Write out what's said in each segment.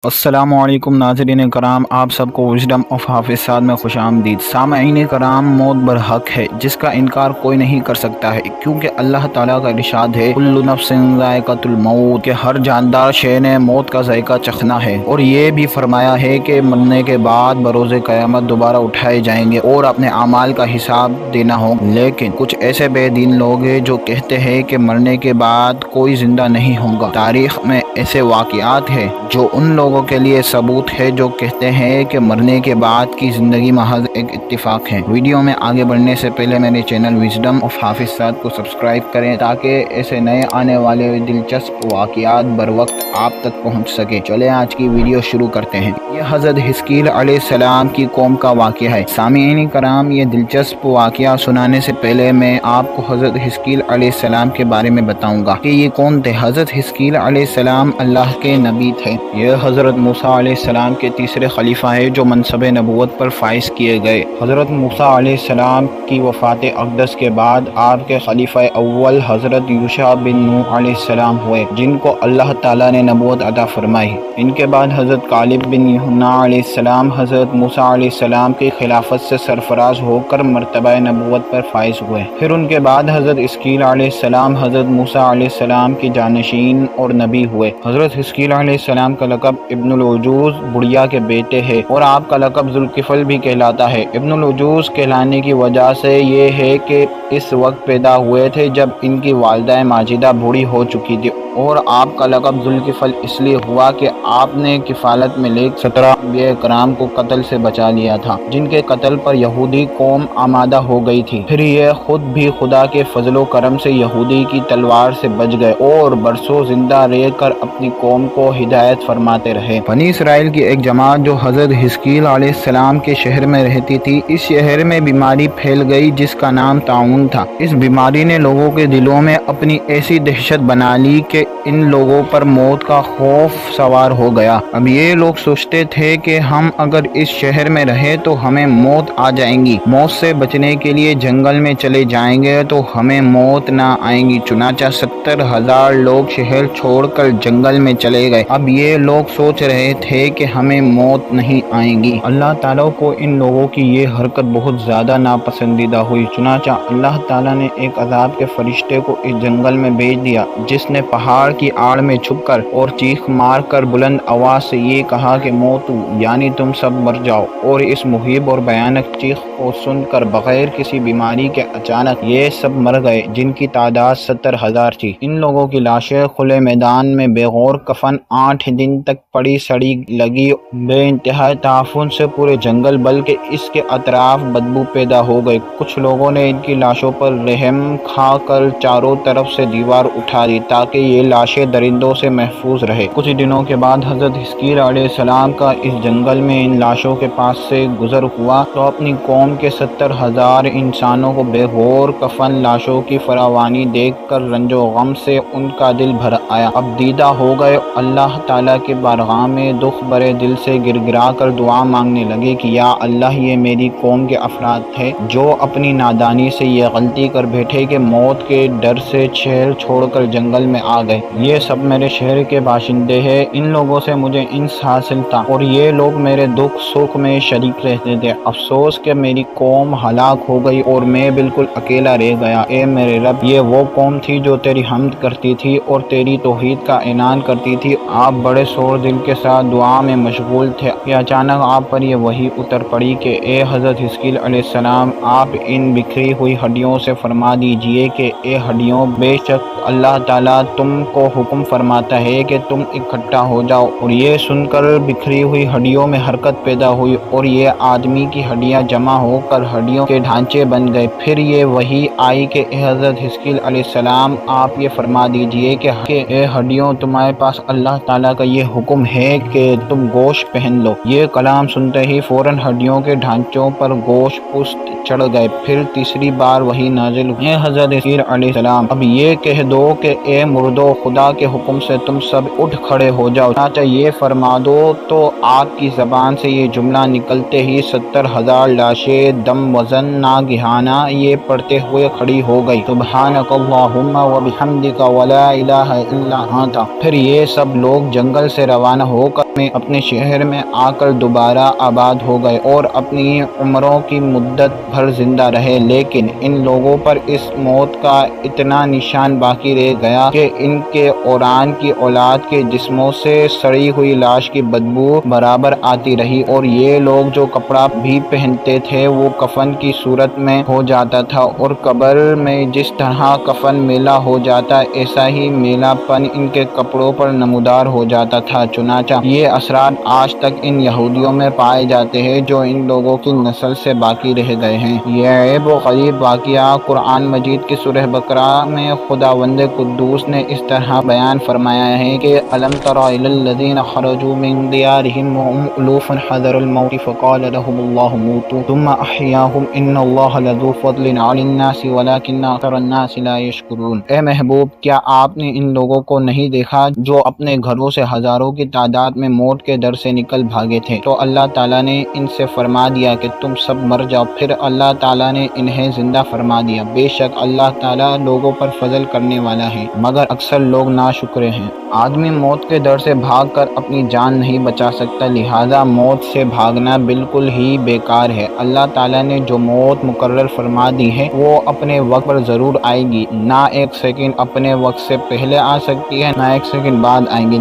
السلام علیکم ناظرین کرام، آپ سب کو وژڈم آف حافظ صاد میں خوش آمدید۔ سامعین کرام، موت برحق ہے جس کا انکار کوئی نہیں کر سکتا ہے، کیونکہ اللہ تعالیٰ کا ارشاد ہے کل نفس ذائقۃ الموت، کہ ہر جاندار شے نے موت کا ذائقہ چکھنا ہے، اور یہ بھی فرمایا ہے کہ مرنے کے بعد بروز قیامت دوبارہ اٹھائے جائیں گے اور اپنے اعمال کا حساب دینا ہوگا۔ لیکن کچھ ایسے بے دین لوگ ہیں جو کہتے ہیں کہ مرنے کے بعد کوئی زندہ نہیں ہوگا۔ تاریخ میں ایسے واقعات ہیں جو ان لوگوں کے لیے ثبوت ہے جو کہتے ہیں کہ مرنے کے بعد کی زندگی محض ایک اتفاق ہے۔ ویڈیو میں آگے بڑھنے سے پہلے میرے چینل وژڈم آف حافظ صاد کو سبسکرائب کریں تاکہ ایسے نئے آنے والے دلچسپ واقعات بر وقت آپ تک پہنچ سکے۔ چلیں آج کی ویڈیو شروع کرتے ہیں۔ یہ حضرت حزقیل علیہ السلام کی قوم کا واقعہ ہے۔ سامعین کرام، یہ دلچسپ واقعہ سنانے سے پہلے میں آپ کو حضرت حزقیل علیہ السلام کے بارے میں بتاؤں گا کہ یہ کون تھے۔ حضرت حزقیل علیہ السلام اللہ کے نبی تھے۔ یہ حضرت موسیٰ علیہ السلام کے تیسرے خلیفہ ہیں جو منصب نبوت پر فائز کیے گئے۔ حضرت موسیٰ علیہ السلام کی وفات اقدس کے بعد آپ کے خلیفہ اول حضرت یوشع بن نون علیہ السلام ہوئے، جن کو اللہ تعالیٰ نے نبوت عطا فرمائی۔ ان کے بعد حضرت کالب بن یحنہ علیہ السلام حضرت موسیٰ علیہ السلام کی خلافت سے سرفراز ہو کر مرتبہ نبوت پر فائز ہوئے۔ پھر ان کے بعد حضرت حزقیل علیہ السلام حضرت موسیٰ علیہ السلام کے جانشین اور نبی ہوئے۔ حضرت حزقیل علیہ السلام کا لقب ابن العجوز، بڑھیا کے بیٹے ہے، اور آپ کا لقب ذوالکفل بھی کہلاتا ہے۔ ابن العجوز کہلانے کی وجہ سے یہ ہے کہ اس وقت پیدا ہوئے تھے جب ان کی والدہ ماجدہ بوڑھی ہو چکی تھی، اور آپ کا لقب ذوالکفل اس لیے ہوا کہ آپ نے کفالت میں لے 17 انبیاء کرام کو قتل سے بچا لیا تھا، جن کے قتل پر یہودی قوم آمادہ ہو گئی تھی۔ پھر یہ خود بھی خدا کے فضل و کرم سے یہودی کی تلوار سے بچ گئے اور برسوں زندہ رہ کر اپنی قوم کو ہدایت فرماتے رہے۔ بنی اسرائیل کی ایک جماعت جو حضرت حزقیل علیہ السلام کے شہر میں رہتی تھی، اس شہر میں بیماری پھیل گئی جس کا نام طاعون تھا۔ اس بیماری نے لوگوں کے دلوں میں اپنی ایسی دہشت بنا لی کہ ان لوگوں پر موت کا خوف سوار ہو گیا۔ اب یہ لوگ سوچتے تھے کہ ہم اگر اس شہر میں رہے تو ہمیں موت آ جائیں گی، موت سے بچنے کے لیے جنگل میں چلے جائیں گے تو ہمیں موت نہ آئیں گی۔ چنانچہ 70,000 لوگ شہر چھوڑ کر جنگل میں چلے گئے۔ اب یہ لوگ سوچ رہے تھے کہ ہمیں موت نہیں آئیں گی۔ اللہ تعالیٰ کو ان لوگوں کی یہ حرکت بہت زیادہ ناپسندیدہ ہوئی، چنانچہ اللہ تعالیٰ نے ایک عذاب کے فرشتے کو اس جنگل میں بھیج دیا، جس نے پہاڑ کی آڑ میں چھپ کر اور چیخ مار کر بلند آواز سے یہ کہا کہ موتو، یعنی تم سب مر جاؤ۔ اور اس مہیب اور بھیانک چیخ کو سن کر بغیر کسی بیماری کے اچانک یہ سب مر گئے، جن کی تعداد 70,000 تھی۔ ان لوگوں کی لاشیں کھلے میدان میں بغیر کفن 8 دن تک پڑی سڑی لگی، بے انتہا تعفن سے پورے جنگل بلکہ اس کے اطراف بدبو پیدا ہو گئی۔ کچھ لوگوں نے ان کی لاشوں پر رحم کھا کر چاروں طرف سے دیوار اٹھا دی تاکہ یہ لاشیں درندوں سے محفوظ رہے۔ کچھ دنوں کے بعد حضرت حزقیل علیہ السلام کا اس جنگل میں ان لاشوں کے پاس سے گزر ہوا تو اپنی قوم کے 70,000 انسانوں کو بغیر کفن لاشوں کی فراوانی دیکھ کر رنج و غم سے ان کا دل بھر آیا۔ اب دیدہ ہو گئے، اللہ تعالیٰ کے بارگاہ میں دکھ بھرے دل سے گر گرا کر دعا مانگنے لگے کہ یا اللہ، یہ میری قوم کے افراد تھے جو اپنی نادانی سے یہ غلطی کر بیٹھے کہ موت کے ڈر سے شہر چھوڑ کر جنگل میں آ گئے۔ یہ سب میرے شہر کے باشندے ہیں، ان لوگوں سے مجھے انس حاصل تھا اور یہ لوگ میرے دکھ سکھ میں شریک رہتے تھے۔ افسوس کہ میری قوم ہلاک ہو گئی اور میں بالکل اکیلا رہ گیا۔ اے میرے رب، یہ وہ قوم تھی جو تیری حمد کرتی تھی اور تیری توحید کا اعلان کرتی تھی۔ آپ بڑے شور دل کے ساتھ دعا میں مشغول تھے کہ اچانک آپ پر یہ وحی اتر پڑی کہ اے حضرت حزقیل علیہ السلام، آپ ان بکھری ہوئی ہڈیوں سے فرما دیجئے کہ اے ہڈیوں، بے شک اللہ تعالیٰ تم کو حکم فرماتا ہے کہ تم اکٹھا ہو جاؤ۔ اور یہ سن کر بکھری ہوئی ہڈیوں میں حرکت پیدا ہوئی اور یہ آدمی کی ہڈیاں جمع ہو کر ہڈیوں کے ڈھانچے بن گئے۔ پھر یہ وحی آئی کہ اے حضرت حزقیل علیہ السلام، آپ یہ فرما دیجئے کہ اے ہڈیوں، تمہارے پاس اللہ تعالیٰ کا یہ حکم ہے کہ تم گوشت پہن لو۔ یہ کلام سنتے ہی فوراً ہڈیوں کے ڈھانچوں پر گوشت پشت چڑھ گئے۔ پھر تیسری بار وحی نازل ہوئی، اے حضرت حزقیل علیہ السلام، اب یہ کہہ دو کہ اے مردو، خدا کے حکم سے تم سب اٹھ کھڑے ہو جاؤ۔ چنانچہ یہ فرما دو تو آپ کی زبان سے یہ جملہ نکلتے ہی 70,000 لاشیں دم وزن ناگہانہ یہ پڑھتے ہوئے کھڑی ہو گئی، سبحانک اللہم و بحمدک ولا الہ الا انت۔ پھر یہ سب لوگ جنگل سے روانہ روانہ ہو کر اپنے شہر میں آ کر دوبارہ آباد ہو گئے اور اپنی عمروں کی مدت بھر زندہ رہے، لیکن ان لوگوں پر اس موت کا اتنا نشان باقی رہ گیا کہ ان کے اوران کی اولاد کے جسموں سے سڑی ہوئی لاش کی بدبو برابر آتی رہی، اور یہ لوگ جو کپڑا بھی پہنتے تھے وہ کفن کی صورت میں ہو جاتا تھا، اور قبر میں جس طرح کفن میلا ہو جاتا ایسا ہی میلا پن ان کے کپڑوں پر نمودار ہو جاتا تھا۔ چنانچہ یہ اثرات آج تک ان یہودیوں میں پائے جاتے ہیں جو ان لوگوں کی نسل سے باقی رہ گئے ہیں۔ یہ عجیب و غریب واقعہ قرآن مجید کی سورہ بقرہ میں خداوند قدوس نے اس طرح بیان فرمایا ہے کہ أَلَمْ تَرَ إِلَى الَّذِينَ خَرَجُوا مِنْ دِيَارِهِمْ وَهُمْ أُلُوفٌ حَذَرَ الْمَوْتِ فَقَالَ لَهُمُ اللَّهُ مُوتُوا ثُمَّ أَحْيَاهُمْ إِنَّ اللَّهَ لَذُو فَضْلٍ عَلَى النَّاسِ وَلَكِنَّ أَكْثَرَ النَّاسِ لَا يَشْكُرُونَ۔ اے محبوب، کیا آپ نے ان لوگوں کو نہیں دیکھا جو اپنے گھروں سے ہزاروں کی تعداد میں موت کے در سے نکل بھاگے تھے، تو اللہ تعالیٰ نے ان سے فرما دیا کہ تم سب مر جاؤ، پھر اللہ تعالیٰ نے انہیں زندہ فرما دیا۔ بے شک اللہ تعالیٰ لوگوں پر فضل کرنے والا ہے، مگر اکثر لوگ ناشکرے ہیں۔ آدمی موت کے ڈر سے بھاگ کر اپنی جان نہیں بچا سکتا، لہذا موت سے بھاگنا بالکل ہی بیکار ہے۔ اللہ تعالیٰ نے جو موت مقرر فرما دی ہے وہ اپنے وقت پر ضرور آئے گی، نہ ایک سیکنڈ اپنے وقت سے پہلے آ سکتی ہے، نہ ایک سیکنڈ بعد آئے گی۔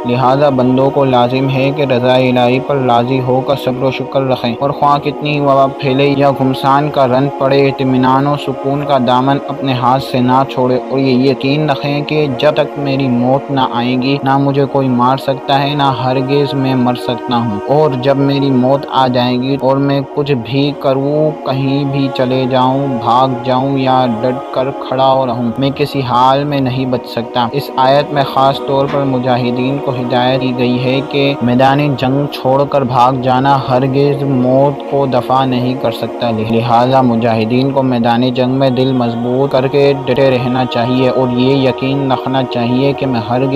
لہذا بندوں کو لازم ہے کہ رضا الہی پر راضی ہو کر صبر و شکر رکھیں، اور خواہ کتنی وبا پھیلے یا گھمسان کا رن پڑے، اطمینان و سکون کا دامن اپنے ہاتھ سے نہ چھوڑے، اور یہ یقین رکھیں کہ جب تک میری موت نہ آئے گی نہ مجھے کوئی مار سکتا ہے، نہ ہرگز میں مر سکتا ہوں، اور جب میری موت آ جائے گی اور میں کچھ بھی کروں، کہیں بھی چلے جاؤں، بھاگ جاؤں یا ڈٹ کر کھڑا رہوں، میں کسی حال میں نہیں بچ سکتا۔ اس آیت میں خاص طور پر مجاہدین کو ہدایت دی گئی ہے کہ میدان جنگ چھوڑ کر بھاگ جانا ہرگز موت کو دفع نہیں کر سکتا، لہذا مجاہدین کو میدان جنگ میں دل مضبوط کر کے ڈٹے رہنا چاہیے اور یہ یقین رکھنا چاہیے کہ میں ہرگز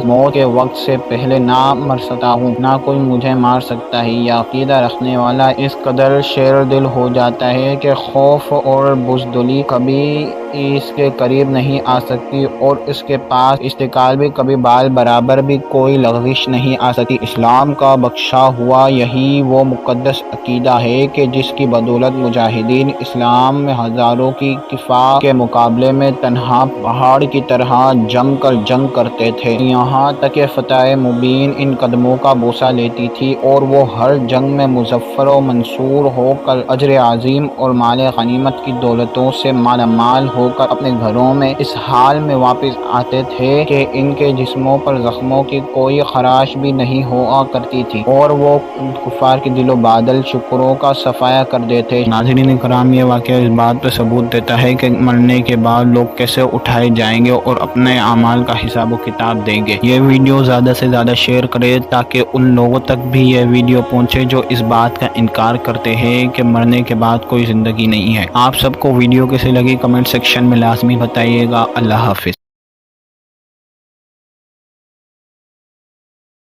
موت کے وقت سے پہلے نہ مر سکتا ہوں، نہ کوئی مجھے مار سکتا ہے۔ یہ عقیدہ رکھنے والا اس قدر شیر دل ہو جاتا ہے کہ خوف اور بزدلی کبھی اس کے قریب نہیں آ سکتی، اور اس کے پاس استقبال بھی کبھی بال برابر بھی کوئی لغزش نہیں آ سکتی۔ اسلام کا بخشا ہوا یہی وہ مقدس عقیدہ ہے کہ جس کی بدولت مجاہدین اسلام میں ہزاروں کی کفاح کے مقابلے میں تنہا پہاڑ کی طرح جم کر جنگ کرتے تھے، یہاں تک کہ فتح مبین ان قدموں کا بوسہ لیتی تھی، اور وہ ہر جنگ میں مظفر و منصور ہو کر اجر عظیم اور مال غنیمت کی دولتوں سے مالا مال ہو کر اپنے گھروں میں اس حال میں واپس آتے تھے کہ ان کے جسموں پر زخموں کی کوئی خراش بھی نہیں ہوا کرتی تھی، اور وہ کفار کے دل و بادل شکروں کا صفایا کر دیتے۔ ناظرین کرام، یہ واقعہ اس بات پر ثبوت دیتا ہے کہ مرنے کے بعد لوگ کیسے اٹھائے جائیں گے اور اپنے اعمال کا حساب و کتاب دیں گے۔ یہ ویڈیو زیادہ سے زیادہ شیئر کرے تاکہ ان لوگوں تک بھی یہ ویڈیو پہنچے جو اس بات کا انکار کرتے ہیں کہ مرنے کے بعد کوئی زندگی نہیں ہے۔ آپ سب کو ویڈیو کیسے لگی کمنٹ سیکشن میں لازمی بتائیے گا۔ اللہ حافظ۔